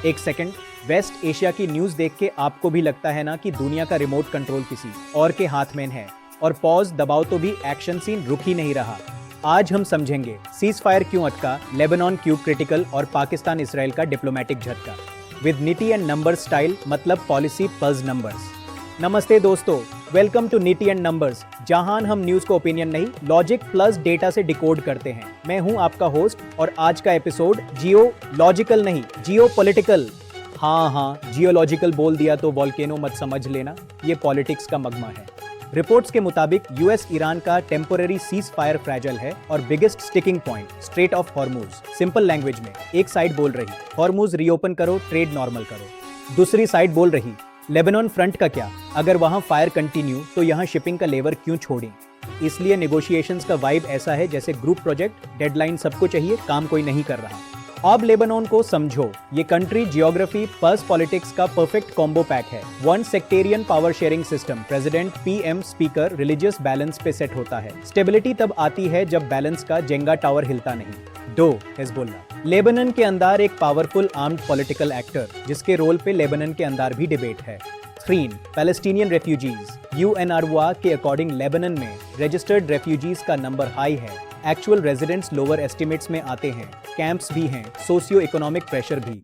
एक second, waste Asia की news देख के आपको भी लगता है ना कि दुनिया का रिमोट कंट्रोल किसी और के हाथ में है, और पॉज दबाओ तो भी एक्शन सीन रुक ही नहीं रहा। आज हम समझेंगे सीज फायर क्यों अटका, लेबनान क्यों क्रिटिकल और पाकिस्तान इसराइल का डिप्लोमेटिक झटका, with nitty and number style, मतलब पॉलिसी पज नंबर्स। नमस्ते दोस्तों, welcome to nitty and numbers, जहां हम न्यूज को ओपिनियन नहीं, लॉजिक प्लस डेटा से डिकोड करते हैं। मैं हूं आपका होस्ट, और आज का एपिसोड जियोलॉजिकल नहीं, जियोपॉलिटिकल। हाँ, जियोलॉजिकल बोल दिया तो वॉल्केनो मत समझ लेना, ये पॉलिटिक्स का मगमा है। रिपोर्ट्स के मुताबिक यूएस ईरान का टेम्पोररी सीज फायर फ्रैजाइल है और biggest sticking point straight of Hormuz. Simple language में एक साइड बोल रही हॉर्मुज रीओपन करो, ट्रेड नॉर्मल करो। दूसरी साइड बोल रही लेबनान फ्रंट का क्या, अगर वहां फायर कंटिन्यू तो यहां शिपिंग का लेवर क्यों छोड़ें। इसलिए नेगोशिएशंस का वाइब ऐसा है जैसे ग्रुप प्रोजेक्ट, डेडलाइन सबको चाहिए, काम कोई नहीं कर रहा। अब लेबनान को समझो, ये कंट्री जियोग्राफी प्लस पॉलिटिक्स का परफेक्ट कॉम्बो पैक है। One sectarian power sharing system, president, PM, speaker, religious balance पे सेट होता है। स्टेबिलिटी तब आती है जब बैलेंस का जेंगा टावर हिलता नहीं। दो, हिजबुल्लाह, लेबनान के अंदर एक पावरफुल आर्म्ड पॉलिटिकल एक्टर, जिसके रोल पे लेबनान के अंदर भी डिबेट है। 3, पैलेस्टीनियन रेफ्यूजीज। यूएनआरडब्ल्यू के अकॉर्डिंग लेबनान में रजिस्टर्ड रेफ्यूजीज का नंबर हाई है, एक्चुअल रेजिडेंट्स लोअर एस्टिमेट्स में आते हैं, कैंप्स भी हैं, सोशियो इकोनॉमिक प्रेशर भी।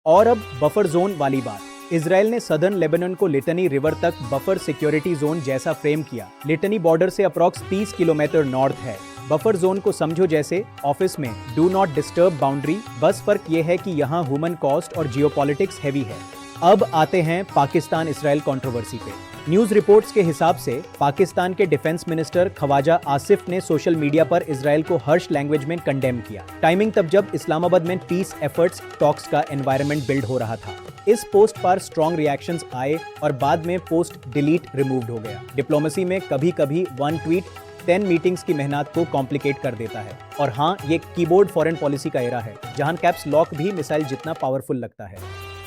और अब बफर जोन वाली बात। इजराइल ने सदर्न लेबनान को लिटनी रिवर तक बफर सिक्योरिटी जोन जैसा फ्रेम किया। लिटनी बॉर्डर से अप्रॉक्स 30 किलोमीटर नॉर्थ है। बफर जोन को समझो जैसे ऑफिस में डू नॉट डिस्टर्ब बाउंड्री, बस फर्क ये है कि यहाँ ह्यूमन कॉस्ट और जियोपॉलिटिक्स हैवी है। अब आते हैं पाकिस्तान इसराइल कंट्रोवर्सी पे। न्यूज रिपोर्ट्स के हिसाब से पाकिस्तान के डिफेंस मिनिस्टर ख्वाजा आसिफ ने सोशल मीडिया पर इजराइल को हर्श लैंग्वेज में कंडेम किया। टाइमिंग तब जब इस्लामाबाद में पीस एफर्ट्स टॉक्स का एनवायरनमेंट बिल्ड हो रहा था। इस पोस्ट पर स्ट्रॉन्ग रिएक्शंस आए और बाद में पोस्ट डिलीट रिमूव्ड हो गया। डिप्लोमेसी में कभी कभी वन ट्वीट 10 मीटिंग्स की मेहनत को कॉम्प्लिकेट कर देता है। और हाँ, ये कीबोर्ड फॉरेन पॉलिसी का एरा है, जहां कैप्स लॉक भी मिसाइल जितना पावरफुल लगता है।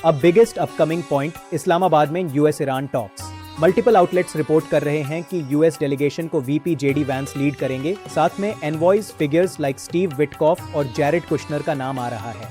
अब बिगेस्ट अपकमिंग पॉइंट, इस्लामाबाद में US Iran talks. Multiple outlets report कर रहे हैं कि यूएस डेलीगेशन को वीपी जेडी वैंस लीड करेंगे, साथ में envoys figures like Steve Witkoff और जैरेड कुशनर का नाम आ रहा है।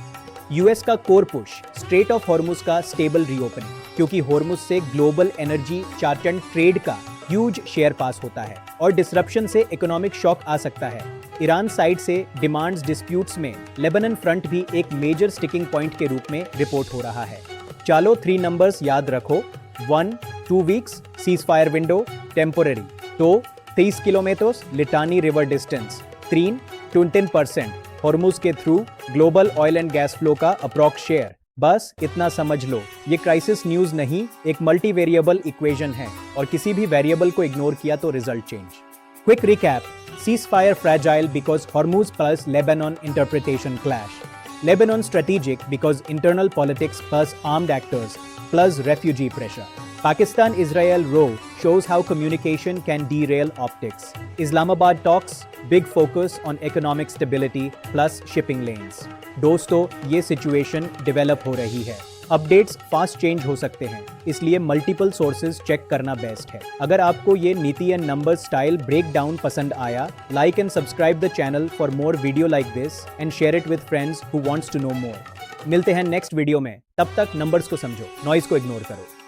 यूएस का core push, straight of Hormuz का स्टेबल रीओपनिंग, क्योंकि हॉर्मुज से ग्लोबल एनर्जी चार्ट ट्रेड का ह्यूज शेयर पास होता है और डिसरप्शन से इकोनॉमिक शॉक आ सकता है। ईरान साइड से डिमांड्स डिस्प्यूट्स में लेबनान फ्रंट भी एक मेजर स्टिकिंग पॉइंट के रूप में रिपोर्ट हो रहा है। चलो 3 नंबर्स याद रखो। 1, 2 weeks cease fire window temporary. 2, 30 kilometres Litani river distance. 3, 20% Hormuz के through global oil and gas flow का अप्रॉक्स शेयर। बस इतना समझ लो, ये क्राइसिस न्यूज नहीं, एक मल्टी वेरिएबल इक्वेशन है, और किसी भी वेरिएबल को इग्नोर किया तो result change. Quick recap, ceasefire fragile because Hormuz plus Lebanon interpretation clash. Lebanon strategic because internal politics plus armed actors plus refugee pressure. Pakistan-Israel row shows how communication can derail optics. Islamabad talks, big focus on economic stability plus shipping lanes. दोस्तों, ये situation develop हो रही है। Updates fast change हो सकते हैं, इसलिए multiple sources check करना बेस्ट है। अगर आपको ये नीति and number style break down पसंद आया, like and subscribe the channel for more video like this and share it with friends who wants to know more. मिलते हैं नेक्स्ट वीडियो में, तब तक नंबर्स को समझो, नॉइज को इग्नोर करो।